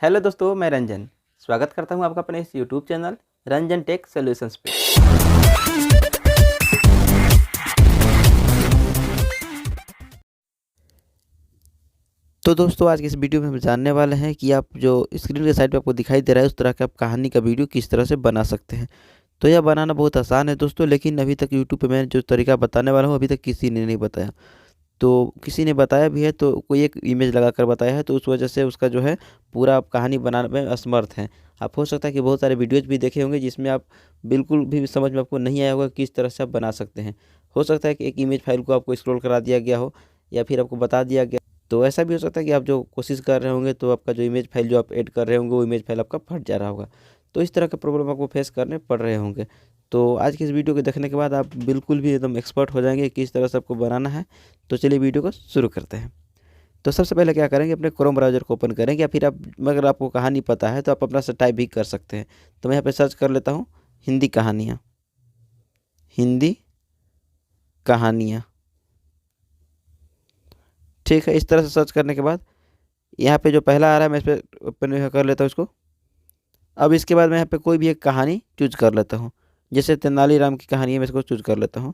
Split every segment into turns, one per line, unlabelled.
Hello दोस्तों, मैं रंजन स्वागत करता हूं आपका अपने इस YouTube channel Ranjan tech solutions पे। तो दोस्तों, आज की इस वीडियो में हम जानने वाले हैं कि आप जो स्क्रीन के साइड पे आपको दिखाई दे रहा है उस तरह का आप कहानी का वीडियो किस तरह से बना सकते हैं। तो यह बनाना बहुत आसान है दोस्तों, लेकिन अभी तक यूट्यूब पे मैं जो तरीका बताने वाला हूँ अभी तक किसी ने नहीं बताया। तो किसी ने बताया भी है तो कोई एक इमेज लगाकर बताया है, तो उस वजह से उसका जो है पूरा आप कहानी बनाने में असमर्थ हैं। आप हो सकता है कि बहुत सारे वीडियोज़ भी देखे होंगे जिसमें आप बिल्कुल भी समझ में आपको नहीं आया होगा किस तरह से आप बना सकते हैं। हो सकता है कि एक इमेज फाइल को आपको स्क्रॉल करा दिया गया हो या फिर आपको बता दिया गया। तो ऐसा भी हो सकता है कि आप जो कोशिश कर रहे होंगे तो आपका जो इमेज फाइल जो आप ऐड कर रहे होंगे वो इमेज फाइल आपका फट जा रहा होगा। तो इस तरह के प्रॉब्लम आपको फेस करने पड़ रहे होंगे। तो आज की इस वीडियो को देखने के बाद आप बिल्कुल भी एकदम एक्सपर्ट हो जाएंगे किस तरह से आपको बनाना है। तो चलिए वीडियो को शुरू करते हैं। तो सबसे पहले क्या करेंगे, अपने क्रोम ब्राउज़र को ओपन करेंगे या फिर आप अगर आपको कहानी पता है तो आप अपना से टाइप भी कर सकते हैं। तो मैं यहाँ पे सर्च कर लेता हूँ हिंदी कहानियाँ, हिंदी कहानियाँ। ठीक है, इस तरह से सर्च करने के बाद यहाँ पे जो पहला आ रहा है मैं इस पर ओपन कर लेता हूँ इसको। अब इसके बाद मैं यहाँ पे कोई भी एक कहानी चूज कर लेता हूँ। जैसे तेनालीराम की कहानी है, मैं इसको चूज कर लेता हूँ।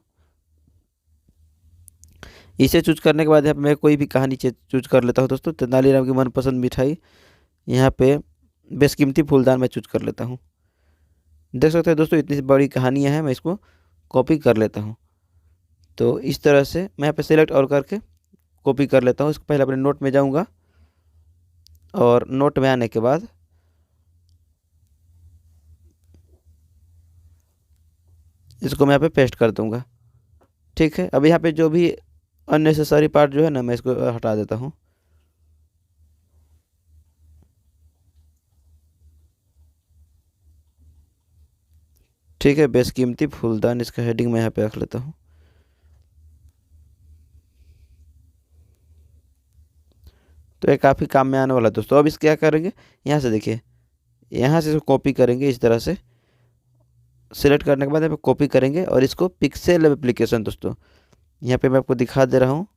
इसे चूज करने के बाद यहाँ पे मैं कोई भी कहानी चूज कर लेता हूँ दोस्तों। तेनालीराम की मनपसंद मिठाई, यहाँ पे बेशकीमती फूलदान मैं चूज कर लेता हूँ। देख सकते हैं दोस्तों, इतनी बड़ी कहानियाँ हैं, मैं इसको कॉपी कर लेता हूँ। तो इस तरह से मैं यहाँ पे सिलेक्ट और करके कॉपी कर लेता हूँ। इसको पहले अपने नोट में जाऊँगा और नोट में आने के बाद इसको मैं यहाँ पे पेस्ट कर दूँगा। ठीक है, अब यहाँ पे जो भी अननेसेसरी पार्ट जो है ना मैं इसको हटा देता हूँ। ठीक है, बेशकीमती फूलदान इसका हेडिंग मैं यहाँ पे रख लेता हूँ। तो ये काफ़ी काम में आने वाला है दोस्तों। अब इस क्या करेंगे, यहाँ से देखिए, यहाँ से इसको कॉपी करेंगे इस तरह से। सिलेक्ट करने के बाद यहाँ पे कॉपी करेंगे और इसको पिक्सेल एप्लीकेशन दोस्तों यहाँ पे मैं आपको दिखा दे रहा हूँ।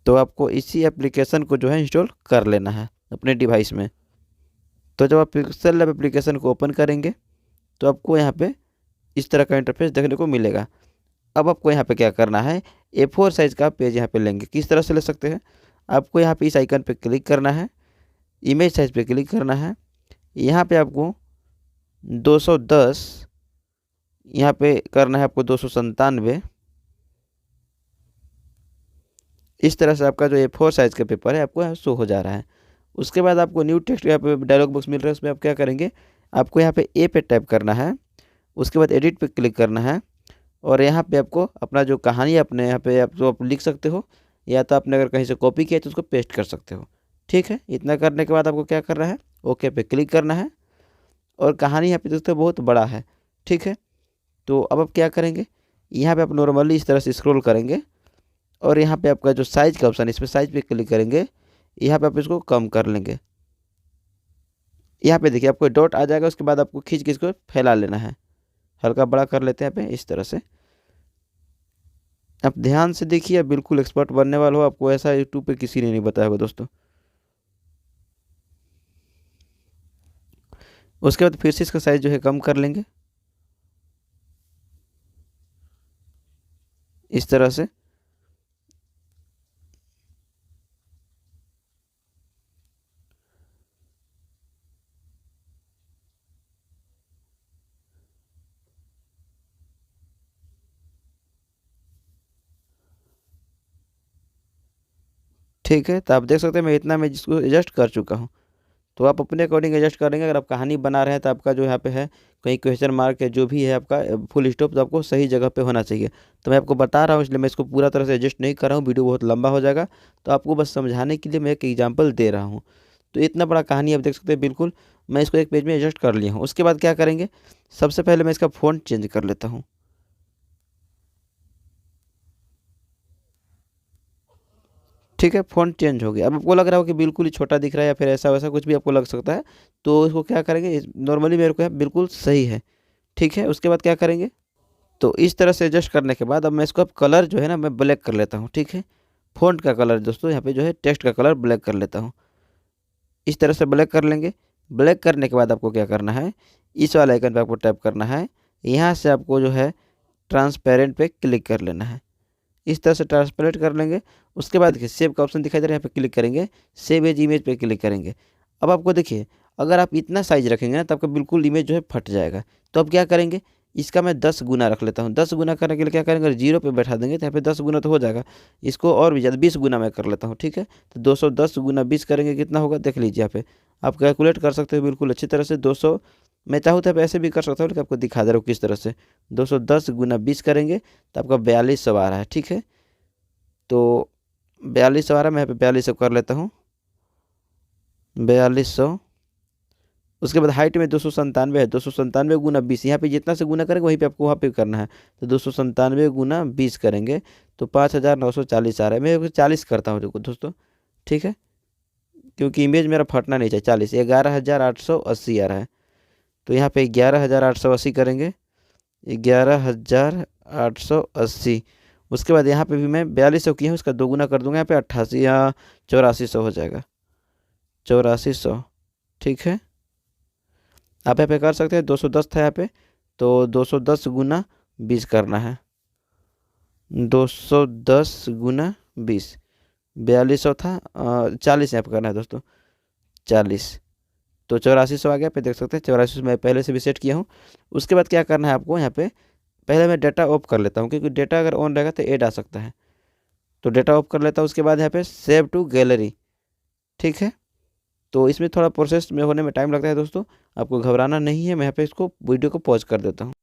तो आपको इसी एप्लीकेशन को जो है इंस्टॉल कर लेना है अपने डिवाइस में। तो जब आप पिक्सेल लैब एप्लीकेशन को ओपन करेंगे तो आपको यहाँ पे इस तरह का इंटरफेस देखने को मिलेगा। अब आपको यहाँ पे क्या करना है, A4 साइज़ का पेज यहाँ पे लेंगे। किस तरह से ले सकते हैं, आपको यहाँ पे इस आइकन पे क्लिक करना है, इमेज साइज पे क्लिक करना है। यहाँ पे आपको 210 यहाँ पे करना है, आपको 297। इस तरह से आपका जो A4 साइज़ का पेपर है आपको यहाँ शो हो जा रहा है। उसके बाद आपको न्यू टेक्स्ट यहाँ पे डायलॉग बॉक्स मिल रहा है, उसमें आप क्या करेंगे, आपको यहाँ पे ए पे टाइप करना है। उसके बाद एडिट पे क्लिक करना है और यहाँ पे आपको अपना जो कहानी है अपने यहाँ पे आप जो आप लिख सकते हो, या तो आपने अगर कहीं से कॉपी किया तो उसको पेस्ट कर सकते हो। ठीक है, इतना करने के बाद आपको क्या करना है, ओके पे क्लिक करना है। और कहानी यहाँ पे दोस्तों बहुत बड़ा है। ठीक है, तो अब आप क्या करेंगे, यहाँ पे आप नॉर्मली इस तरह से स्क्रॉल करेंगे और यहाँ पे आपका जो साइज़ का ऑप्शन है इस पर साइज़ पे क्लिक करेंगे। यहाँ पे आप इसको कम कर लेंगे। यहाँ पे देखिए आपको डॉट आ जाएगा, उसके बाद आपको खींच के इसको फैला लेना है। हल्का बड़ा कर लेते हैं यहाँ पे इस तरह से। आप ध्यान से देखिए, बिल्कुल एक्सपर्ट बनने वाले हो। आपको ऐसा यूट्यूब पे किसी ने नहीं बताया होगा दोस्तों। उसके बाद फिर से इसका साइज़ जो है कम कर लेंगे इस तरह से। ठीक है, तो आप देख सकते हैं मैं इतना मैं जिसको एडजस्ट कर चुका हूँ। तो आप अपने अकॉर्डिंग एडजस्ट करेंगे। अगर आप कहानी बना रहे हैं तो आपका जो यहाँ पे है कहीं क्वेश्चन मार्क है जो भी है आपका फुल स्टॉप, तो आपको सही जगह पे होना चाहिए। तो मैं आपको बता रहा हूँ, इसलिए मैं इसको पूरा तरह से एडजस्ट नहीं कर रहा हूँ, वीडियो बहुत लंबा हो जाएगा। तो आपको बस समझाने के लिए मैं एक एग्जाम्पल दे रहा हूँ। तो इतना बड़ा कहानी आप देख सकते हैं, बिल्कुल मैं इसको एक पेज में एडजस्ट कर लिया हूँ। उसके बाद क्या करेंगे, सबसे पहले मैं इसका फ़ॉन्ट चेंज कर लेता हूँ। ठीक है, फ़ॉन्ट चेंज हो गया। अब आपको लग रहा हो कि बिल्कुल ही छोटा दिख रहा है या फिर ऐसा वैसा कुछ भी आपको लग सकता है। तो इसको क्या करेंगे, नॉर्मली मेरे को है बिल्कुल सही है। ठीक है, उसके बाद क्या करेंगे, तो इस तरह से एडजस्ट करने के बाद अब मैं इसको अब कलर जो है ना मैं ब्लैक कर लेता हूँ, ठीक है। फ़ॉन्ट का कलर दोस्तों यहाँ पे जो है टेक्स्ट का कलर ब्लैक कर लेता हूँ। इस तरह से ब्लैक कर लेंगे। ब्लैक करने के बाद आपको क्या करना है, इस वाले आइकन पे आपको टैप करना है। यहाँ से आपको जो है ट्रांसपेरेंट पे क्लिक कर लेना है। इस तरह से ट्रांसपेरेंट कर लेंगे। उसके बाद देखिए सेव का ऑप्शन दिखाई दे रहा है, यहाँ पे क्लिक करेंगे, सेव एज इमेज पे क्लिक करेंगे। अब आपको देखिए अगर आप इतना साइज़ रखेंगे ना तो आपका बिल्कुल इमेज जो है फट जाएगा। तो अब क्या करेंगे, इसका मैं 10 गुना रख लेता हूँ। 10 गुना करने के लिए क्या करेंगे, 0 पे बैठा देंगे तो यहाँ पे 10 गुना तो हो जाएगा। इसको और भी ज़्यादा 20 गुना मैं कर लेता हूँ, ठीक है। तो 210 गुना 20 करेंगे कितना होगा देख लीजिए यहाँ पे। आप कैलकुलेट कर सकते हो बिल्कुल अच्छी तरह से। 200 मैं चाहूँ तो आप ऐसे भी कर सकता हूँ, लेकिन आपको दिखा दे रहा हूँ किस तरह से। 210 गुना 20 करेंगे तो आपका 4200 आ रहा है, ठीक है। तो 4200 आ रहा है, मैं यहाँ पे 4200 कर लेता हूँ, 4200। उसके बाद हाइट में 297 है, 297 गुना 20, यहाँ पे जितना से गुना करेंगे वहीं पे आपको वहाँ पे करना है। तो 297 गुना 20 करेंगे तो 5940 आ रहा है। मैं 40 करता हूँ देखो दोस्तों, ठीक है, क्योंकि इमेज मेरा फटना नहीं चाहिए। 40 11880 आ रहा है। तो यहाँ पे 11880 करेंगे, 11880। उसके बाद यहाँ पे भी मैं 4200 किया हूँ, उसका 2 गुना कर दूंगा, यहाँ पे 88 या 8400 हो जाएगा, 8400, ठीक है। आप यहाँ पे कर सकते हैं। 210 था यहाँ पे, तो 210 गुना 20 करना है। 210 गुना 20, 4200 था, 40 यहाँ पे करना है दोस्तों, 40। तो 8400 आ गया पे, देख सकते हैं 8400 मैं पहले से भी सेट किया हूँ। उसके बाद क्या करना है आपको, यहाँ पे पहले मैं डाटा ऑफ कर लेता हूँ, क्योंकि डाटा अगर ऑन रहेगा तो ऐड आ सकता है। तो डाटा ऑफ कर लेता हूँ। उसके बाद यहाँ पे सेव टू गैलरी, ठीक है। तो इसमें थोड़ा प्रोसेस में होने में टाइम लगता है दोस्तों, आपको घबराना नहीं है। मैं यहाँ पे इसको वीडियो को पॉज कर देता हूँ।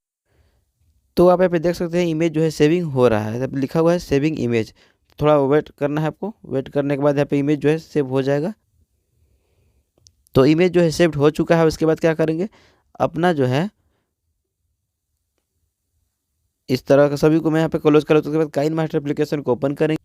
तो आप यहाँ पे देख सकते हैं इमेज जो है सेविंग हो रहा है, अब लिखा हुआ है सेविंग इमेज। थोड़ा वेट करना है आपको। वेट करने के बाद यहाँ पे इमेज जो है सेव हो जाएगा। तो इमेज जो है सेव्ड हो चुका है। उसके बाद क्या करेंगे, अपना जो है इस तरह का सभी को मैं यहाँ पे क्लोज कर लेता हूँ। उसके बाद काइन मास्टर एप्लीकेशन को ओपन करेंगे।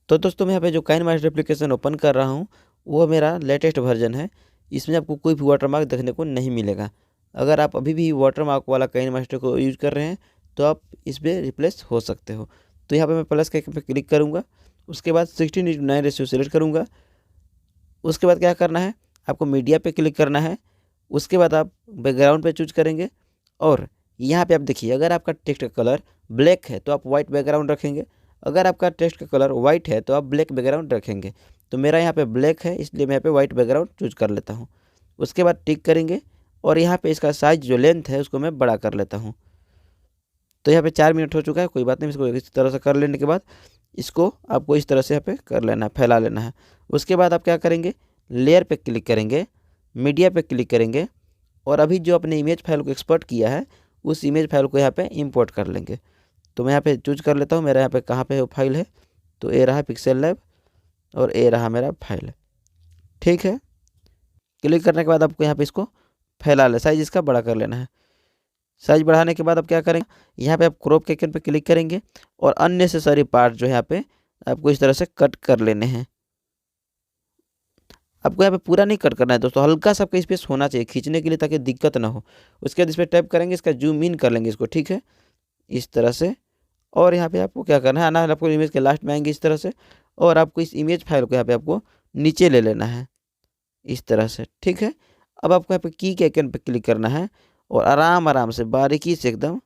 तो दोस्तों मैं यहाँ पे जो काइन मास्टर एप्लीकेशन ओपन कर रहा हूँ वो मेरा लेटेस्ट वर्जन है। इसमें आपको कोई भी वाटरमार्क देखने को नहीं मिलेगा। अगर आप अभी भी वाटरमार्क वाला काइन मास्टर को यूज कर रहे हैं तो आप इस पर रिप्लेस हो सकते हो। तो यहाँ पे मैं प्लस के आइकन पे क्लिक करूँगा। उसके बाद 16:9 रेशियो सेलेक्ट करूँगा। उसके बाद क्या करना है, आपको मीडिया पे क्लिक करना है। उसके बाद आप बैकग्राउंड पे चूज करेंगे और यहाँ पे आप देखिए अगर आपका टेक्स्ट का कलर ब्लैक है तो आप वाइट बैकग्राउंड रखेंगे। अगर आपका टेक्स्ट का कलर वाइट है तो आप ब्लैक बैकग्राउंड रखेंगे। तो मेरा यहाँ पे ब्लैक है, इसलिए मैं यहाँ पे वाइट बैकग्राउंड चूज कर लेता हूँ। उसके बाद टिक करेंगे और यहाँ पे इसका साइज जो लेंथ है उसको मैं बड़ा कर लेता हूँ। तो यहाँ पे 4 मिनट हो चुका है, कोई बात नहीं। इसको इस तरह से कर लेने के बाद इसको आपको इस तरह से यहाँ पे कर लेना है, फैला लेना है। उसके बाद आप क्या करेंगे, लेयर पे क्लिक करेंगे, मीडिया पे क्लिक करेंगे और अभी जो अपने इमेज फाइल को एक्सपोर्ट किया है उस इमेज फाइल को यहाँ पे इंपोर्ट कर लेंगे। तो मैं यहाँ पे चूज कर लेता हूँ मेरा यहाँ पे कहाँ पे फाइल है। तो ये रहा पिक्सेल लैब और ये रहा मेरा फाइल, ठीक है। क्लिक करने के बाद आपको यहाँ पे इसको फैला ले, साइज इसका बड़ा कर लेना है। साइज बढ़ाने के बाद आप क्या करेंगे, यहाँ पे आप क्रॉप के आइकन पे क्लिक करेंगे और अननेसेसरी पार्ट जो है यहाँ पे आपको इस तरह से कट कर लेने हैं। आपको यहाँ पे पूरा नहीं कट करना है दोस्तों, हल्का सा आपका स्पेस होना चाहिए खींचने के लिए ताकि दिक्कत ना हो। उसके बाद इस पर टैप करेंगे, इसका जूम इन कर लेंगे इसको, ठीक है, इस तरह से। और यहाँ पे आपको क्या करना है, आना है आपको इमेज के लास्ट में आएंगे इस तरह से और आपको इस इमेज फाइल को यहाँ पे आपको नीचे ले लेना है इस तरह से, ठीक है। अब आपको यहाँ पे की के आइकन पे क्लिक करना है और आराम आराम से बारीकी से एकदम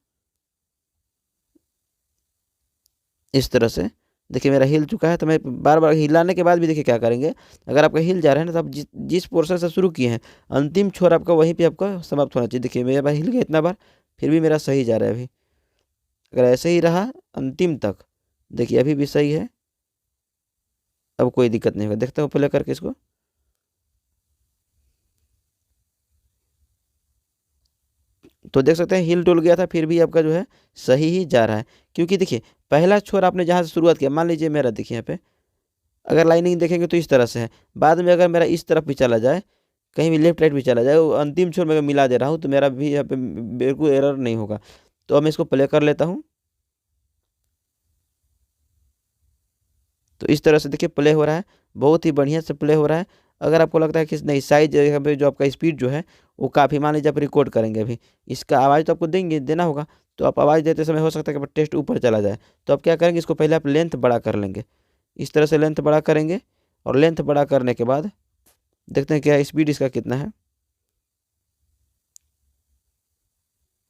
इस तरह से, देखिए मेरा हिल चुका है। तो मैं बार बार हिलाने के बाद भी देखिए क्या करेंगे, अगर आपका हिल जा रहा है ना तो आप जिस पोर्शन से शुरू किए हैं अंतिम छोर आपका वहीं पे आपका समाप्त होना चाहिए। देखिए मेरा भाई हिल गया इतना बार, फिर भी मेरा सही जा रहा है अभी। अगर ऐसे ही रहा अंतिम तक, देखिए अभी भी सही है, अब कोई दिक्कत नहीं होगा। देखते हो प्ले करके इसको, तो देख सकते हैं हिल डुल गया था फिर भी आपका जो है सही ही जा रहा है। क्योंकि देखिए पहला छोर आपने जहाँ से शुरुआत किया, मान लीजिए मेरा देखिए यहाँ पे अगर लाइनिंग देखेंगे तो इस तरह से है। बाद में अगर मेरा इस तरफ भी चला जाए, कहीं भी लेफ्ट राइट भी चला जाए, वो अंतिम छोर में अगर मिला दे रहा हूँ तो मेरा भी यहाँ पे बिल्कुल एरर नहीं होगा। तो अब मैं इसको प्ले कर लेता हूँ। तो इस तरह से देखिए प्ले हो रहा है, बहुत ही बढ़िया से प्ले हो रहा है। अगर आपको लगता है कि नहीं साइज यहाँ पे जो आपका स्पीड जो है वो काफ़ी, मान लीजिए आप रिकॉर्ड करेंगे अभी, इसका आवाज़ तो आपको देना होगा, तो आप आवाज़ देते समय हो सकता है कि टेस्ट ऊपर चला जाए, तो आप क्या करेंगे, इसको पहले आप लेंथ बड़ा कर लेंगे, इस तरह से लेंथ बड़ा करेंगे, और लेंथ बड़ा करने के बाद देखते हैं क्या स्पीड इसका कितना है।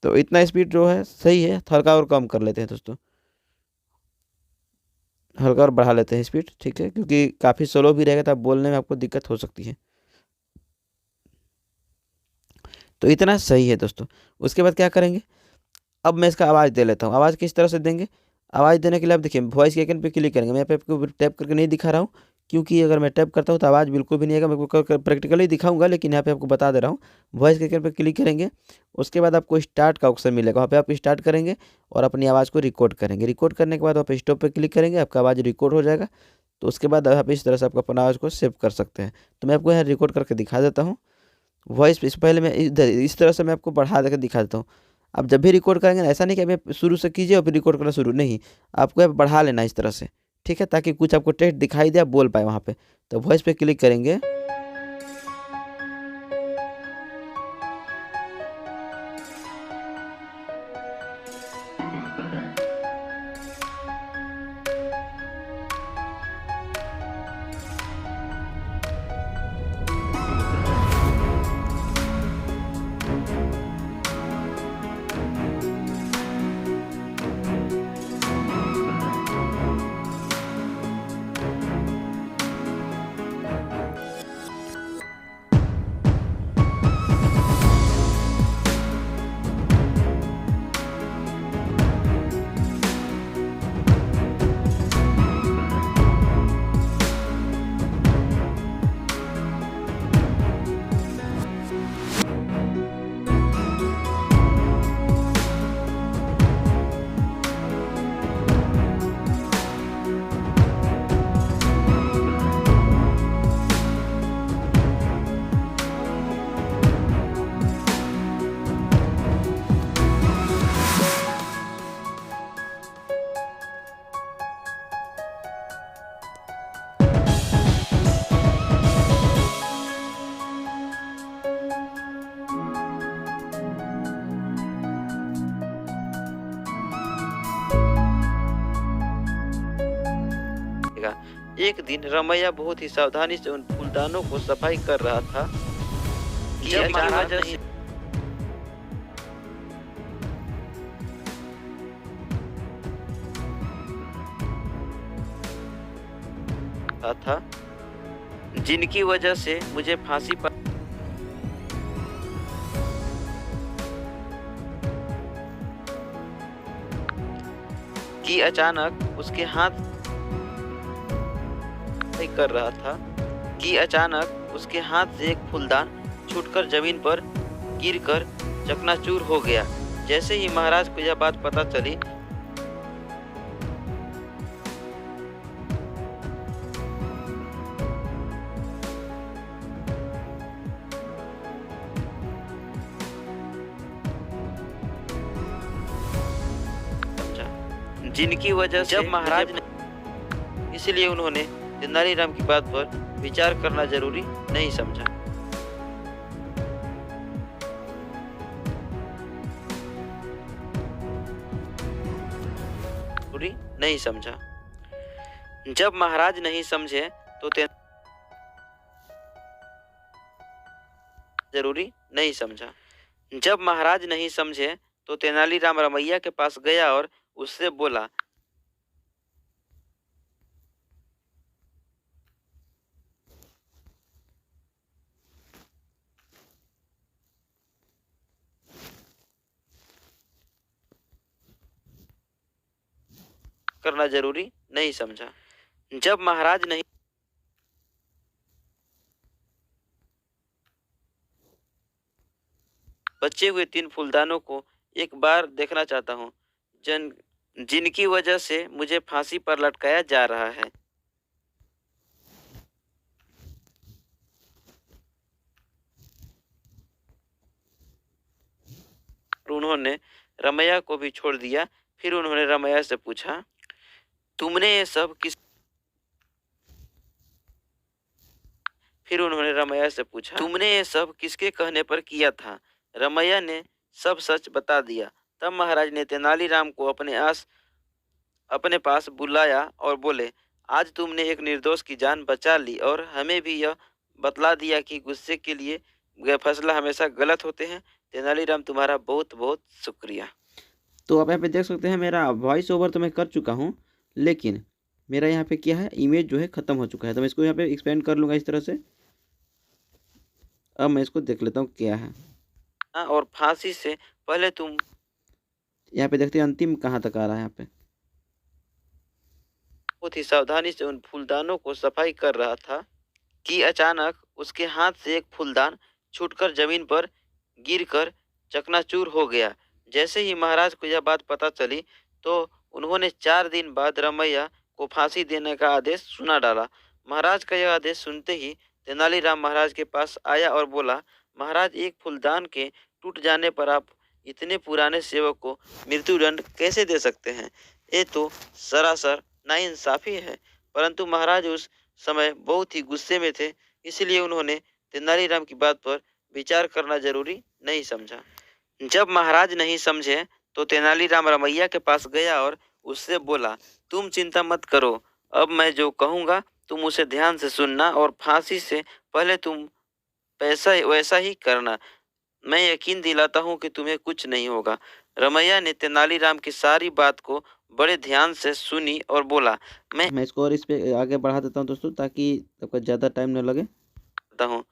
तो इतना स्पीड जो है सही है, हल्का और कम कर लेते हैं दोस्तों, हल्का और बढ़ा लेते हैं स्पीड, ठीक है, क्योंकि काफ़ी स्लो भी रहेगा तो आप बोलने में आपको दिक्कत हो सकती है। तो इतना सही है दोस्तों। उसके बाद क्या करेंगे, अब मैं इसका आवाज़ दे लेता हूँ। आवाज़ किस तरह से देंगे, आवाज़ देने के लिए आप देखिए वॉइस के आइकन पे क्लिक करेंगे। मैं यहाँ पे आपको टैप करके नहीं दिखा रहा हूँ, क्योंकि अगर मैं टैप करता हूँ तो आवाज़ बिल्कुल भी नहीं आएगा। मैं आपको प्रैक्टिकली दिखाऊंगा, लेकिन यहाँ पे आपको बता दे रहा हूँ। वॉइस के आइकन पे क्लिक करेंगे, उसके बाद आपको स्टार्ट का ऑप्शन मिलेगा, वहाँ पे आप स्टार्ट करेंगे और अपनी आवाज़ को रिकॉर्ड करेंगे। रिकॉर्ड करने के बाद आप स्टॉप पे क्लिक करेंगे, आपका आवाज़ रिकॉर्ड हो जाएगा। तो उसके बाद आप इस तरह से आपको अपना आवाज़ को सेव कर सकते हैं। तो मैं आपको यहाँ रिकॉर्ड करके दिखा देता हूँ वॉइस। इस पहले मैं इधर इस तरह से मैं आपको बढ़ा देकर दिखा देता हूँ। आप जब भी रिकॉर्ड करेंगे ना, ऐसा नहीं कि अभी शुरू से कीजिए और फिर रिकॉर्ड करना शुरू, नहीं, आपको यहाँ बढ़ा लेना इस तरह से, ठीक है, ताकि कुछ आपको टेस्ट दिखाई दे, आप बोल पाए वहाँ पे। तो वॉइस पे क्लिक करेंगे, एक दिन रमैया बहुत ही सावधानी से उन फूलदानों को सफाई कर रहा था कि जब महाराज नहीं था, जिनकी वजह से मुझे फांसी पर कि अचानक उसके हाथ कर रहा था कि अचानक उसके हाथ से एक फूलदान छूटकर जमीन पर गिरकर चकनाचूर हो गया। जैसे ही महाराज को यह बात पता चली, जिनकी वजह से जब महाराज ने, इसलिए उन्होंने तेनालीराम की बात पर विचार करना जरूरी नहीं समझा। नहीं समझा। जब महाराज नहीं समझे तो जरूरी नहीं समझा। जब महाराज नहीं समझे तो तेनालीराम रमैया के पास गया और उससे बोला, करना जरूरी नहीं समझा। जब महाराज नहीं, बचे हुए 3 फूलदानों को एक बार देखना चाहता हूँ, जिनकी वजह से मुझे फांसी पर लटकाया जा रहा है। उन्होंने रमैया को भी छोड़ दिया। फिर उन्होंने रमैया से पूछा, तुमने ये सब फिर उन्होंने रमैया से पूछा, तुमने ये सब किसके कहने पर किया था? रमैया ने सब सच बता दिया। तब महाराज ने तेनालीराम को अपने पास बुलाया और बोले, आज तुमने एक निर्दोष की जान बचा ली और हमें भी यह बतला दिया कि गुस्से के लिए फैसला हमेशा गलत होते हैं। तेनालीराम तुम्हारा बहुत बहुत शुक्रिया। तो आप यहाँ पे देख सकते हैं मेरा वॉइस ओवर तो मैं कर चुका हूँ, लेकिन मेरा यहाँ पे क्या है, इमेज जो है ख़त्म हो चुका है। तो मैं इसको यहाँ पे एक्सपेंड कर लूँगा इस तरह से। अब मैं इसको देख लेता हूँ क्या है। और फांसी से पहले तुम, यहाँ पे देखते हैं अंतिम कहाँ तक आ रहा है। यहाँ पे बहुत ही सावधानी से उन फूलदानों को सफाई कर रहा था कि अचानक उसके हाथ से एक फूलदान छूटकर जमीन पर गिरकर चकनाचूर हो गया। जैसे ही महाराज को यह बात पता चली तो उन्होंने 4 दिन बाद रमैया को फांसी देने का आदेश सुना डाला। महाराज का यह आदेश सुनते ही तेनालीराम महाराज के पास आया और बोला, महाराज, एक फूलदान के टूट जाने पर आप इतने पुराने सेवक को मृत्युदंड कैसे दे सकते हैं? ये तो सरासर नाइंसाफी है। परंतु महाराज उस समय बहुत ही गुस्से में थे, इसलिए उन्होंने तेनालीराम की बात पर विचार करना जरूरी नहीं समझा। जब महाराज नहीं समझे तो तेनालीराम रमैया के पास गया और उससे बोला, तुम चिंता मत करो, अब मैं जो कहूँगा तुम उसे ध्यान से सुनना और फांसी से पहले तुम वैसा ही करना। मैं यकीन दिलाता हूँ कि तुम्हें कुछ नहीं होगा। रमैया ने तेनालीराम की सारी बात को बड़े ध्यान से सुनी और बोला, मैं इसको और इस पे आगे बढ़ा देता हूँ दोस्तों, ताकि आपका ज़्यादा टाइम न लगे। हूँ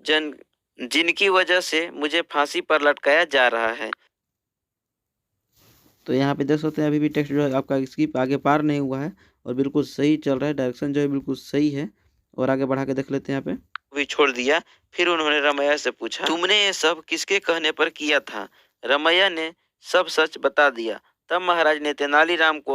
जिनकी वजह से मुझे फांसी पर लटकाया जा रहा है। तो यहाँ पे देख सकते हैं अभी भी टेक्स्ट जो है आपका स्किप आगे पार नहीं हुआ है और बिल्कुल सही चल रहा है, डायरेक्शन जो है बिल्कुल सही है। और आगे बढ़ा के देख लेते हैं यहाँ पे। भी छोड़ दिया। फिर उन्होंने रमैया से पूछा, तुमने ये सब किसके कहने पर किया था? रमैया ने सब सच बता दिया। तब महाराज ने तेनालीराम को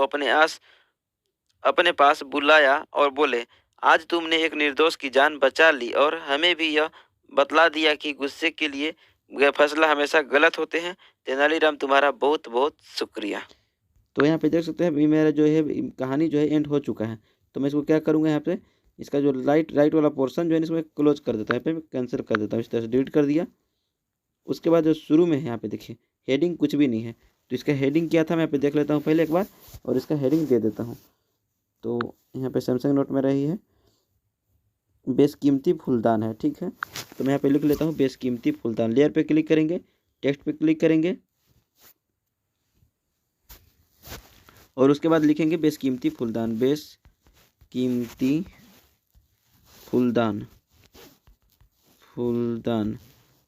अपने पास बुलाया और बोले, आज तुमने एक निर्दोष की जान बचा ली और हमें भी यह बतला दिया कि गुस्से के लिए फैसला हमेशा गलत होते हैं। तेनालीराम तुम्हारा बहुत बहुत शुक्रिया। तो यहाँ पे देख सकते हैं अभी मेरा जो है कहानी जो है एंड हो चुका है। तो मैं इसको क्या करूँगा, यहाँ पे इसका जो राइट वाला पोर्शन जो है इसमें क्लोज कर देता है, यहाँ पे कैंसिल कर देता हूँ। इस तरह से डिलीट कर दिया। उसके बाद जो शुरू में है यहाँ पे देखिए हेडिंग कुछ भी नहीं है, तो इसका हेडिंग क्या था मैं यहाँ पे देख लेता हूँ पहले एक बार और इसका हेडिंग दे देता हूँ। तो यहाँ पे सैमसंग नोट में रही है बेशकीमती फूलदान है, ठीक है। तो मैं यहाँ पे लिख लेता हूँ बेशकीमती फूलदान। लेयर पे क्लिक करेंगे, टेक्स्ट पे क्लिक करेंगे और उसके बाद लिखेंगे बेशकीमती फूलदान, बेशकीमती फूलदान,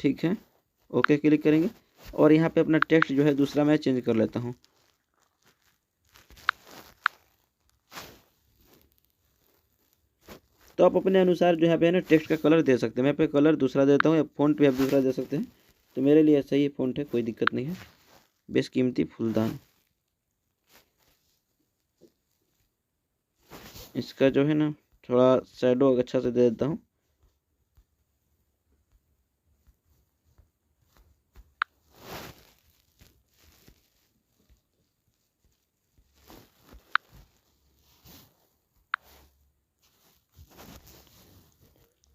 ठीक है। ओके क्लिक करेंगे और यहाँ पे अपना टेक्स्ट जो है दूसरा मैं चेंज कर लेता हूँ। तो आप अपने अनुसार जो है ना टेक्स्ट का कलर दे सकते हैं। मैं पे कलर दूसरा देता हूँ या फ़ॉन्ट भी आप दूसरा दे सकते हैं। तो मेरे लिए सही फ़ॉन्ट है, कोई दिक्कत नहीं है। बेशकीमती फूलदान, इसका जो है ना थोड़ा शैडो अच्छा से दे देता हूँ।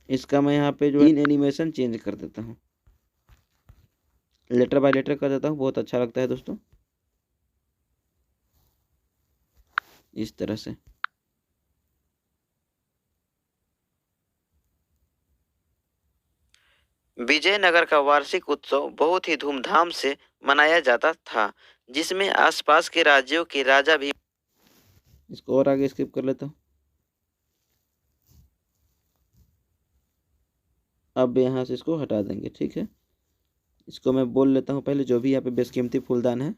इसका मैं यहाँ पे जो है एनिमेशन चेंज कर देता हूँ, लेटर बाय लेटर कर देता हूँ, बहुत अच्छा लगता है दोस्तों इस तरह से। विजयनगर का वार्षिक उत्सव बहुत ही धूमधाम से मनाया जाता था, जिसमें आसपास के राज्यों के राजा भी। इसको और आगे स्किप कर लेता हूँ। अब यहाँ से इसको हटा देंगे, ठीक है। इसको मैं बोल लेता हूँ पहले जो भी यहाँ पे बेशकीमती फूलदान है।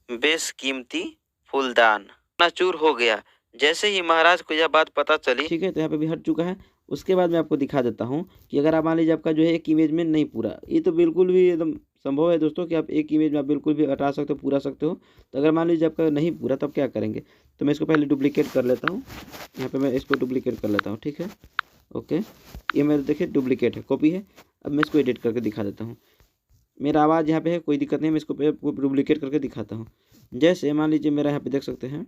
बेशकीमती फूलदान चूर हो गया। जैसे ही महाराज को यह बात पता चली, ठीक है, तो यहाँ पे भी हट चुका है। उसके बाद मैं आपको दिखा देता हूँ कि अगर आप मान लीजिए आपका जो है एक इमेज में नहीं पूरा, ये तो बिल्कुल भी एकदम संभव है दोस्तों कि आप एक इमेज में आप बिल्कुल भी हटा सकते हो, पूरा सकते हो। तो अगर मान लीजिए आपका नहीं पूरा तो आप क्या करेंगे, तो मैं इसको पहले डुप्लीकेट कर लेता हूँ। यहाँ पे मैं इसको डुप्लीकेट कर लेता हूँ, ठीक है। ओके, ये मेरे देखिए डुप्लीकेट है, कॉपी है। अब मैं इसको एडिट करके दिखा देता हूँ। मेरा आवाज़ यहाँ पे है, कोई दिक्कत नहीं, मैं इसको डुप्लीकेट करके दिखाता हूँ। जैसे मान लीजिए मेरा यहाँ पे देख सकते हैं,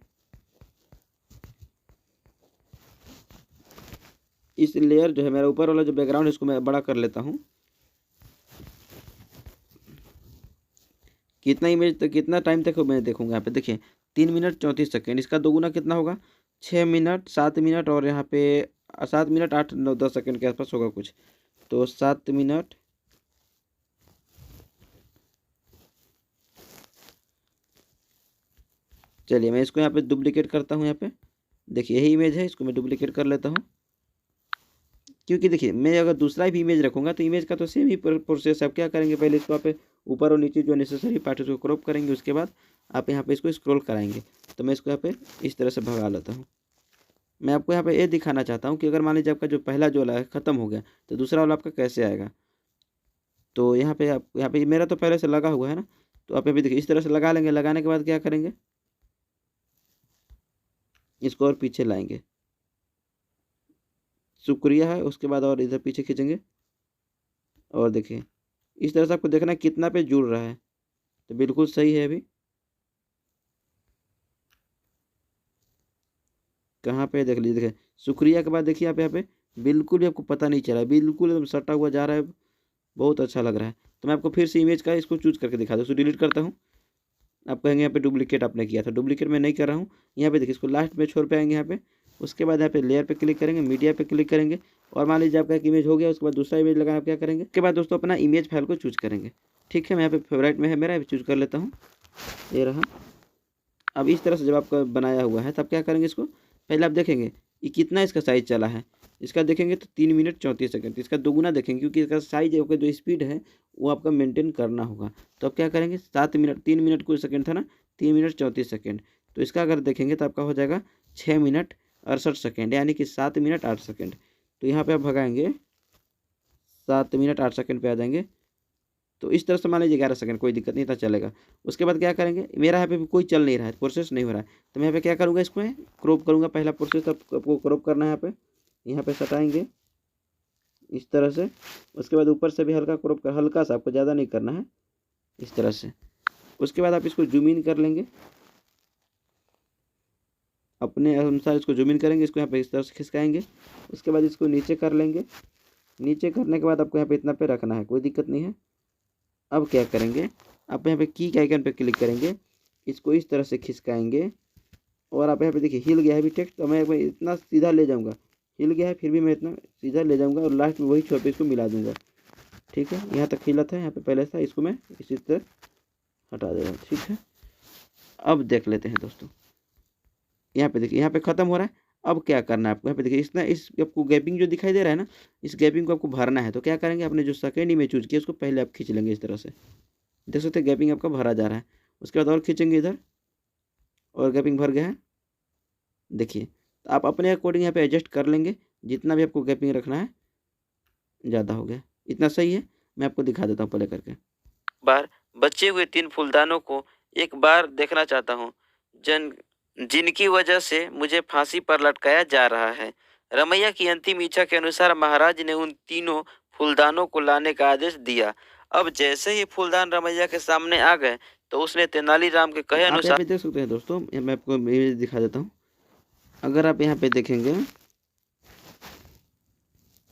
इस लेयर जो है मेरा ऊपर वाला जो बैकग्राउंड है इसको मैं बड़ा कर लेता हूँ। कितना इमेज तक, कितना टाइम तक मैं देखूंगा, यहाँ पे देखिए 3 मिनट 34 सेकेंड। इसका दोगुना कितना होगा, 6 मिनट 7 मिनट, और यहाँ पे 7 मिनट 8 9 10 सेकेंड के आसपास होगा कुछ। तो 7 मिनट, चलिए मैं इसको यहाँ पे डुप्लीकेट करता हूँ। यहाँ पे देखिए यही इमेज है, इसको मैं डुप्लीकेट कर लेता हूँ। क्योंकि देखिए मैं अगर दूसरा भी इमेज रखूंगा तो इमेज का तो सेम ही प्रोसेस है। आप क्या करेंगे, पहले इसको आप ऊपर और नीचे जो नेसेसरी पार्ट है उसको क्रॉप करेंगे, उसके बाद आप यहाँ पे इसको स्क्रॉल कराएंगे। तो मैं इसको यहाँ पे इस तरह से भगा लेता हूँ। मैं आपको यहाँ पे ये दिखाना चाहता हूँ कि अगर मान लीजिए आपका जो पहला जो वाला है ख़त्म हो गया तो दूसरा वाला आपका कैसे आएगा। तो यहाँ पे आप, यहाँ पे मेरा तो पहले से लगा हुआ है ना, तो आप अभी देखिए इस तरह से लगा लेंगे। लगाने के बाद क्या करेंगे, इसको और पीछे लाएंगे, शुक्रिया है, उसके बाद और इधर पीछे खींचेंगे। और देखिए इस तरह से आपको देखना है कितना पे जुड़ रहा है। तो बिल्कुल सही है। अभी कहाँ पे देख लीजिए, देखिए शुक्रिया के बाद देखिए आप यहाँ पे बिल्कुल भी आपको पता नहीं चला, बिल्कुल एकदम सटा हुआ जा रहा है, बहुत अच्छा लग रहा है। तो मैं आपको फिर से इमेज का इसको चूज करके दिखा दूँ। इसको डिलीट करता हूँ। आप कहेंगे यहाँ पे डुप्लीकेट आपने किया था, डुप्लीकेट मैं नहीं कर रहा हूँ। यहाँ पे देखिए इसको लास्ट में छोड़ पे आएंगे यहाँ पे, उसके बाद यहाँ पे लेयर पे क्लिक करेंगे, मीडिया पे क्लिक करेंगे, और मान लीजिए आपका एक इमेज हो गया, उसके बाद दूसरा इमेज लगाना आप क्या करेंगे, उसके बाद दोस्तों अपना इमेज फाइल को चूज करेंगे। ठीक है, मैं यहाँ पे फेवरेट में है मेरा, चूज कर लेता हूँ, ये रहा। अब इस तरह से जब आपका बनाया हुआ है तब क्या करेंगे, इसको पहले आप देखेंगे ये कितना इसका साइज चला है। इसका देखेंगे तो 3 मिनट 34 सेकेंड। इसका दोगुना देखेंगे क्योंकि इसका साइज है, जो स्पीड है वो आपका मेंटेन करना होगा। तो आप क्या करेंगे, 7 मिनट, 3 मिनट कुछ सेकेंड था ना, 3 मिनट 34 सेकेंड। तो इसका अगर देखेंगे तो आपका हो जाएगा 6 मिनट 68 सेकेंड, यानी कि 7 मिनट 8 सेकेंड। तो यहाँ पे आप भगाएंगे 7 मिनट 8 सेकेंड पे आ जाएंगे। तो इस तरह से मान लीजिए 11 सेकंड, कोई दिक्कत नहीं था, चलेगा। उसके बाद क्या करेंगे, मेरा यहाँ पे भी कोई चल नहीं रहा है, प्रोसेस नहीं हो रहा है, तो मैं यहाँ पे क्या करूँगा, इसको मैं क्रॉप करूँगा। पहला प्रोसेस आपको क्रॉप करना है, यहाँ पे सटाएंगे इस तरह से। उसके बाद ऊपर से भी हल्का क्रॉप कर, हल्का सा, आपको ज़्यादा नहीं करना है, इस तरह से। उसके बाद आप इसको जूम इन कर लेंगे, अपने अनुसार इसको जूम इन करेंगे। इसको यहाँ पे इस तरह से खिसकाएंगे। उसके बाद इसको नीचे कर लेंगे। नीचे करने के बाद आपको यहाँ पे इतना पे रखना है, कोई दिक्कत नहीं है। अब क्या करेंगे, आप यहाँ पे की के आइकन पे क्लिक करेंगे, इसको इस तरह से खिसकाएंगे, और आप यहाँ पे देखिए हिल गया है अभी टेक्स्ट। तो मैं इतना सीधा ले जाऊँगा, हिल गया है फिर भी मैं इतना सीधा ले जाऊँगा, और लास्ट में वही छोर पे इसको मिला दूँगा। ठीक है, यहाँ तक हिला था, यहाँ पे पहले था, इसको मैं इसी तरह हटा देगा। ठीक है, अब देख लेते हैं दोस्तों, यहाँ पे देखिए यहाँ पे ख़त्म हो रहा है। अब क्या करना है आपको, यहाँ पे देखिए इस आपको गैपिंग जो दिखाई दे रहा है ना, इस गैपिंग को आपको भरना है। तो क्या करेंगे, आपने जो सेकेंड इमेज चूज किया उसको पहले आप खींच लेंगे इस तरह से, देख सकते हैं गैपिंग आपका भरा जा रहा है। उसके बाद और खींचेंगे इधर, और गैपिंग भर गया है, देखिए। तो आप अपने अकॉर्डिंग यहाँ पे एडजस्ट कर लेंगे, जितना भी आपको गैपिंग रखना है। ज़्यादा हो गया, इतना सही है। मैं आपको दिखा देता हूँ पहले करके। बार बचे हुए 3 फूलदानों को एक बार देखना चाहता हूँ, जिनकी वजह से मुझे फांसी पर लटकाया जा रहा है। रमैया की अंतिम इच्छा के अनुसार महाराज ने उन तीनों फूलदानों को लाने का आदेश दिया। अब जैसे ही फूलदान रमैया के सामने आ गए तो उसने तेनालीराम के कहे अनुसार, आप यहाँ पे देख सकते हैं दोस्तों, मैं आपको इमेज दिखा देता हूँ। अगर आप यहाँ पे देखेंगे,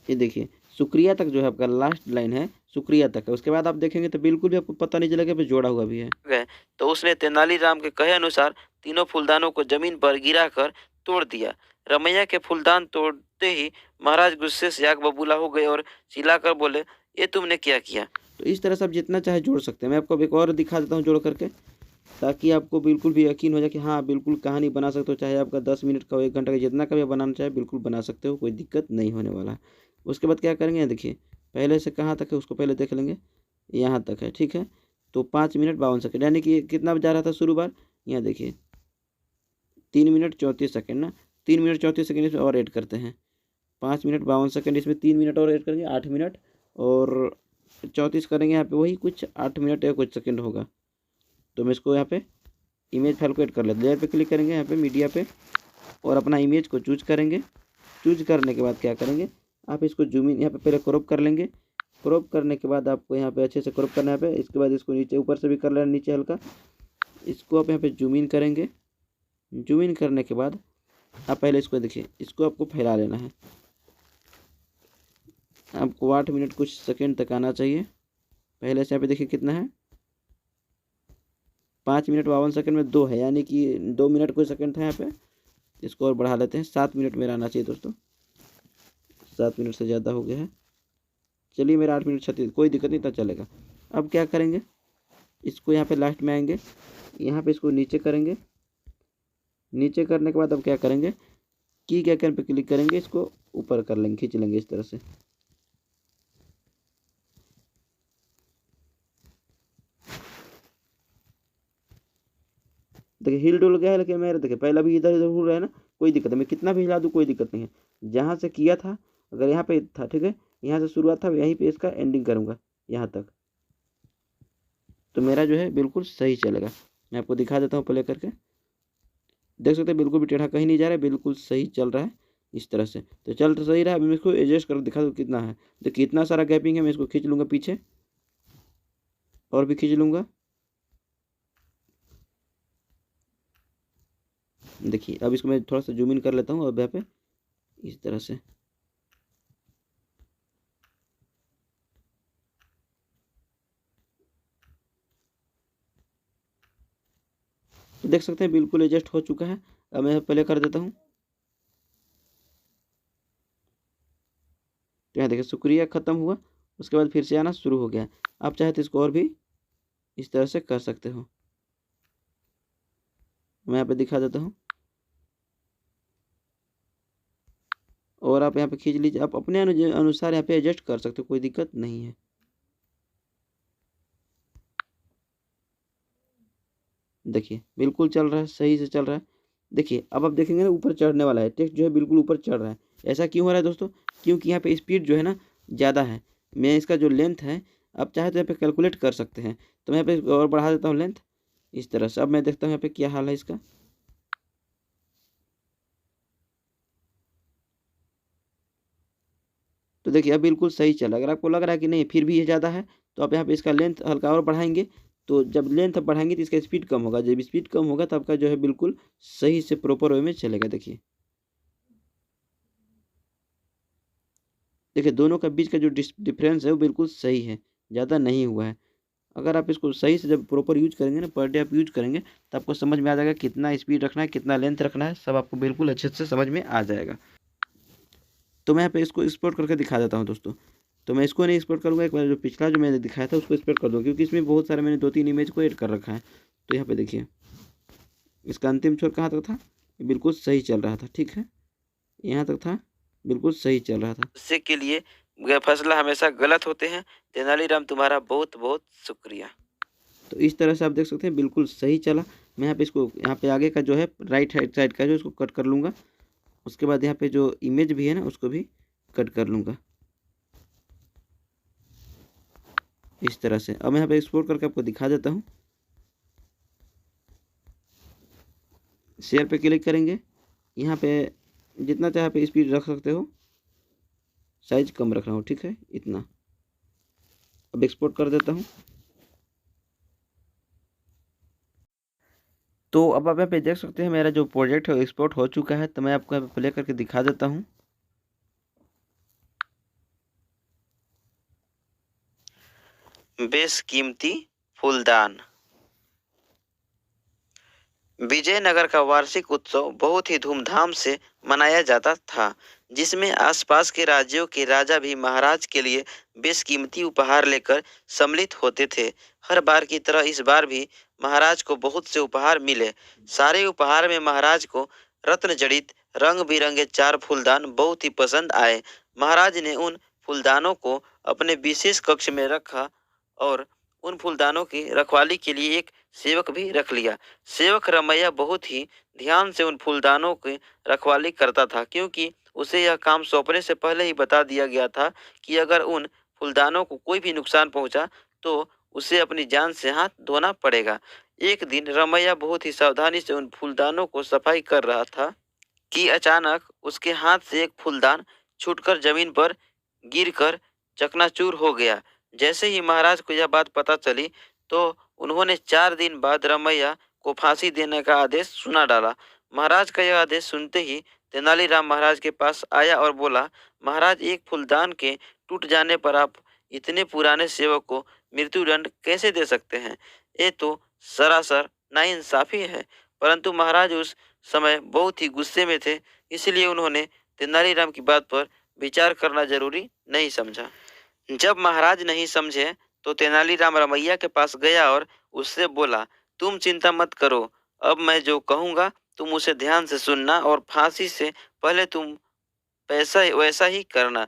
ये देखिए शुक्रिया तक जो है आपका लास्ट लाइन है, शुक्रिया तक है। उसके बाद आप देखेंगे तो बिल्कुल भी आपको पता नहीं चलेगा पे जोड़ा हुआ भी है। गए तो उसने तेनालीराम के कहे अनुसार तीनों फूलदानों को जमीन पर गिरा कर तोड़ दिया। रमैया के फूलदान तोड़ते ही महाराज गुस्से से आग बबूला हो गए और चिल्लाकर बोले, ये तुमने क्या किया। तो इस तरह से आप जितना चाहे जोड़ सकते हैं। मैं आपको एक और दिखा देता हूँ जोड़ करके, ताकि आपको बिल्कुल भी यकीन हो जाए कि हाँ बिल्कुल कहानी बना सकते हो। चाहे आपका 10 मिनट का हो, 1 घंटा का, जितना का भी बनाना चाहे बिल्कुल बना सकते हो, कोई दिक्कत नहीं होने वाला है। उसके बाद क्या करेंगे, देखिए पहले से कहाँ तक है उसको पहले देख लेंगे, यहाँ तक है। ठीक है, तो 5 मिनट 52 सेकेंड, यानी कि कितना जा रहा था शुरू बार, यहाँ देखिए 3 मिनट 34 सेकेंड ना, 3 मिनट 34 सेकेंड इसमें और ऐड करते हैं, 5 मिनट 52 सेकेंड इसमें 3 मिनट और ऐड करेंगे, 8 मिनट और 34 करेंगे यहाँ पे वही कुछ 8 मिनट या कुछ सेकंड होगा। तो मैं इसको यहाँ पे इमेज फाइल को ऐड कर लेते हैं। लेयर पे क्लिक करेंगे यहाँ पे मीडिया पे और अपना इमेज को चूज करेंगे। चूज करने के बाद क्या करेंगे, आप इसको जूम इन यहाँ पे पहले क्रॉप कर लेंगे। क्रॉप करने के बाद आपको यहाँ पे अच्छे से क्रॉप करना है यहाँ पे। इसके बाद इसको नीचे ऊपर से भी कर लेना, नीचे हल्का। इसको आप यहाँ पे जूम इन करेंगे। जूम इन करने के बाद आप पहले इसको देखिए, इसको आपको फैला लेना है। आपको 8 मिनट कुछ सेकंड तक आना चाहिए। पहले से यहाँ पे देखिए कितना है, 5 मिनट 52 सेकंड में 2 है, यानी कि 2 मिनट कुछ सेकंड था यहाँ पे। इसको और बढ़ा लेते हैं, 7 मिनट मेरा आना चाहिए दोस्तों। 7 मिनट से ज़्यादा हो गया है। चलिए मेरा 8 मिनट 36, कोई दिक्कत नहीं, इतना चलेगा। अब क्या करेंगे, इसको यहाँ पे लास्ट में आएंगे, यहाँ पे इसको नीचे करेंगे। नीचे करने के बाद अब क्या करेंगे, की के आइकन पे क्लिक करेंगे, इसको ऊपर कर लेंगे, खींच लेंगे इस तरह से। देखिए हिल डुल गया है, लेकिन मेरे देखिए पहला भी इधर उधर हो रहा है ना, कोई दिक्कत नहीं, मैं कितना भी हिला दूँ कोई दिक्कत नहीं है। जहाँ से किया था, अगर यहाँ पे था, ठीक है, यहाँ से शुरुआत था, यहीं पे इसका एंडिंग करूँगा यहाँ तक, तो मेरा जो है बिल्कुल सही चलेगा। मैं आपको दिखा देता हूँ प्ले करके, देख सकते हैं बिल्कुल भी टेढ़ा कहीं नहीं जा रहा है, बिल्कुल सही चल रहा है इस तरह से। तो चल तो सही रहा है। अभी मैं इसको एडजस्ट कर दिखा दूँ कितना है। देखिए कितना सारा गैपिंग है, मैं इसको खींच लूँगा पीछे और भी खींच लूँगा। देखिए अब इसको मैं थोड़ा सा जूम इन कर लेता हूँ अब यहाँ पे इस तरह से। तो देख सकते हैं बिल्कुल एडजस्ट हो चुका है। अब मैं प्ले कर देता हूँ। तो यहाँ देखिए शुक्रिया ख़त्म हुआ, उसके बाद फिर से आना शुरू हो गया। आप चाहे तो इसको और भी इस तरह से कर सकते हो। मैं यहाँ पे दिखा देता हूँ और आप यहाँ पे खींच लीजिए। आप अपने अनुसार यहाँ पे एडजस्ट कर सकते हो, कोई दिक्कत नहीं है। देखिए बिल्कुल चल रहा है, सही से चल रहा है। देखिए अब आप देखेंगे ना, ऊपर चढ़ने वाला है, टेक्स्ट जो है बिल्कुल ऊपर चढ़ रहा है। ऐसा क्यों हो रहा है दोस्तों, क्योंकि यहाँ पे स्पीड जो है ना ज़्यादा है। मैं इसका जो लेंथ है, आप चाहे तो यहाँ पे कैलकुलेट कर सकते हैं। तो मैं यहाँ पे और बढ़ा देता हूँ लेंथ इस तरह से। अब मैं देखता हूँ यहाँ पे क्या हाल है इसका। तो देखिए अब बिल्कुल सही चला। अगर आपको लग रहा है कि नहीं फिर भी ये ज़्यादा है, तो आप यहाँ पे इसका लेंथ हल्का और बढ़ाएंगे। तो जब लेंथ बढ़ाएंगे तो इसका स्पीड कम होगा। जब स्पीड कम होगा तो आपका जो है बिल्कुल सही से प्रॉपर वे में चलेगा। देखिए देखिए दोनों का बीच का जो डिफरेंस है वो बिल्कुल सही है, ज़्यादा नहीं हुआ है। अगर आप इसको सही से जब प्रॉपर यूज करेंगे ना, पर डे आप यूज करेंगे, तो आपको समझ में आ जाएगा कितना स्पीड रखना है, कितना लेंथ रखना है, सब आपको बिल्कुल अच्छे से समझ में आ जाएगा। तो मैं यहाँ पे इसको एक्सपोर्ट करके दिखा देता हूँ दोस्तों। तो मैं इसको नहीं एक्सपोर्ट करूँगा, एक बार जो पिछला जो मैंने दिखाया था उसको एक्सपोर्ट कर दूँगा, क्योंकि इसमें बहुत सारे मैंने 2-3 इमेज को ऐड कर रखा है। तो यहाँ पे देखिए इसका अंतिम छोर कहाँ तक था, बिल्कुल सही चल रहा था, ठीक है, यहाँ तक था, बिल्कुल सही चल रहा था। उससे के लिए फैसला हमेशा गलत होते हैं। तेनालीराम तुम्हारा बहुत बहुत शुक्रिया। तो इस तरह से आप देख सकते हैं बिल्कुल सही चला। मैं यहाँ पे इसको यहाँ पे आगे का जो है राइट साइड का जो इसको कट कर लूँगा। उसके बाद यहाँ पे जो इमेज भी है ना उसको भी कट कर लूँगा इस तरह से। अब मैं यहाँ पे एक्सपोर्ट करके आपको दिखा देता हूँ। शेयर पे क्लिक करेंगे, यहाँ पे जितना चाहे पे स्पीड रख सकते हो, साइज कम रख रहा हूँ, ठीक है, इतना। अब एक्सपोर्ट कर देता हूँ। तो अब आप यहाँ पे देख सकते हैं मेरा जो प्रोजेक्ट है एक्सपोर्ट हो चुका है। तो मैं आपको यहाँ पे प्ले करके दिखा देता हूँ। बेशकीमती फूलदान। विजयनगर का वार्षिक उत्सव बहुत ही धूमधाम से मनाया जाता था, जिसमें आसपास के राज्यों के राजा भी महाराज के लिए बेशकीमती उपहार लेकर सम्मिलित होते थे। हर बार की तरह इस बार भी महाराज को बहुत से उपहार मिले। सारे उपहार में महाराज को रत्न जड़ित रंग बिरंगे 4 फूलदान बहुत ही पसंद आए। महाराज ने उन फूलदानों को अपने विशेष कक्ष में रखा और उन फूलदानों की रखवाली के लिए एक सेवक भी रख लिया। सेवक रमैया बहुत ही ध्यान से उन फूलदानों की रखवाली करता था, क्योंकि उसे यह काम सौंपने से पहले ही बता दिया गया था कि अगर उन फूलदानों को कोई भी नुकसान पहुंचा तो उसे अपनी जान से हाथ धोना पड़ेगा। एक दिन रमैया बहुत ही सावधानी से उन फूलदानों को सफाई कर रहा था कि अचानक उसके हाथ से एक फूलदान छूटकर जमीन पर गिरकर चकनाचूर हो गया। जैसे ही महाराज को यह बात पता चली तो उन्होंने 4 दिन बाद रमैया को फांसी देने का आदेश सुना डाला। महाराज का यह आदेश सुनते ही तेनालीराम महाराज के पास आया और बोला, महाराज, एक फूलदान के टूट जाने पर आप इतने पुराने सेवक को मृत्युदंड कैसे दे सकते हैं? ये तो सरासर नाइंसाफी है। परंतु महाराज उस समय बहुत ही गुस्से में थे, इसलिए उन्होंने तेनालीराम की बात पर विचार करना जरूरी नहीं समझा। जब महाराज नहीं समझे तो तेनालीराम रमैया के पास गया और उससे बोला, तुम चिंता मत करो, अब मैं जो कहूँगा तुम उसे ध्यान से सुनना और फांसी से पहले तुम पैसा वैसा ही करना।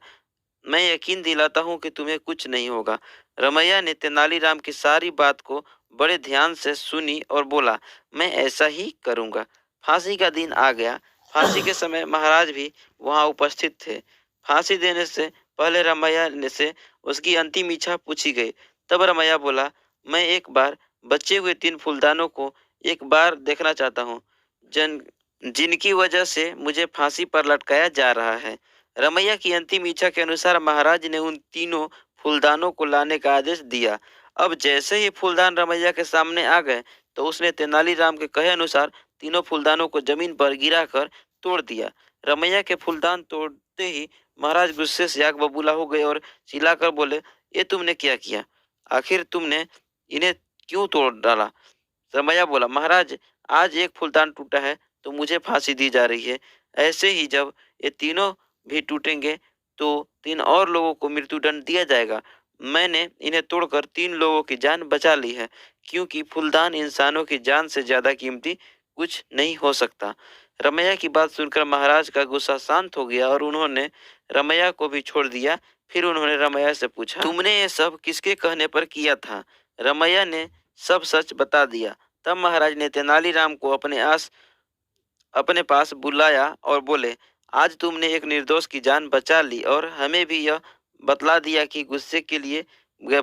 मैं यकीन दिलाता हूँ कि तुम्हें कुछ नहीं होगा। रमैया ने तेनालीराम की सारी बात को बड़े ध्यान से सुनी और बोला, मैं ऐसा ही करूँगा। फांसी का दिन आ गया। फांसी के समय महाराज भी वहाँ उपस्थित थे। फांसी देने से पहले रमैया ने से उसकी अंतिम इच्छा पूछी गई। तब रमैया बोला, मैं एक बार बचे हुए 3 फूलदानों को एक बार देखना चाहता हूँ, जन जिनकी वजह से मुझे फांसी पर लटकाया जा रहा है। रमैया की अंतिम इच्छा के अनुसार महाराज ने उन तीनों फूलदानों को लाने का आदेश दिया। अब जैसे ही फूलदान रमैया के सामने आ गए तो उसने तेनालीराम के कहे अनुसार तीनों फूलदानों को जमीन पर गिराकर तोड़ दिया। रमैया के फूलदान तोड़ते ही महाराज गुस्से से आग बबूला हो गए और चिल्लाकर बोले, ये तुमने क्या किया? आखिर तुमने इन्हें क्यों तोड़ डाला? रमैया बोला, महाराज, आज एक फूलदान टूटा है तो मुझे फांसी दी जा रही है। ऐसे ही जब ये तीनों भी टूटेंगे तो 3 और लोगों को मृत्युदंड दिया जाएगा। मैंने इन्हें तोड़कर 3 लोगों की जान बचा ली है, क्योंकि फूलदान इंसानों की जान से ज्यादा कीमती कुछ नहीं हो सकता। रमैया की बात सुनकर महाराज का गुस्सा शांत हो गया और उन्होंने रमैया को भी छोड़ दिया। फिर उन्होंने रमैया से पूछा, तुमने ये सब किसके कहने पर किया था? रमैया ने सब सच बता दिया। तब महाराज ने तेनालीराम को अपने पास बुलाया और बोले, आज तुमने एक निर्दोष की जान बचा ली और हमें भी यह बतला दिया कि गुस्से के लिए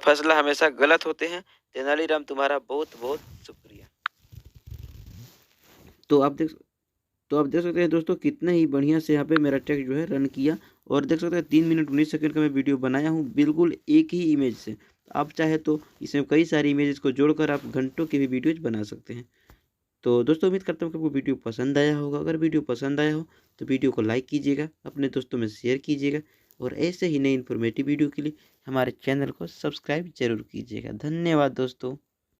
फैसला हमेशा गलत होते हैं। तेनालीराम, तुम्हारा बहुत बहुत शुक्रिया। तो आप देख सकते हैं दोस्तों, कितना ही बढ़िया से यहाँ पे मेरा टेक्स्ट जो है रन किया। और देख सकते हैं 3 मिनट 19 सेकंड का मैं वीडियो बनाया हूँ बिल्कुल एक ही इमेज से। आप चाहे तो इसमें कई सारी इमेजेस को जोड़कर आप घंटों के भी वीडियोज बना सकते हैं। तो दोस्तों, उम्मीद करता हूँ कि आपको वीडियो पसंद आया होगा। अगर वीडियो पसंद आया हो तो वीडियो को लाइक कीजिएगा, अपने दोस्तों में शेयर कीजिएगा और ऐसे ही नई इन्फॉर्मेटिव वीडियो के लिए हमारे चैनल को सब्सक्राइब जरूर कीजिएगा। धन्यवाद दोस्तों।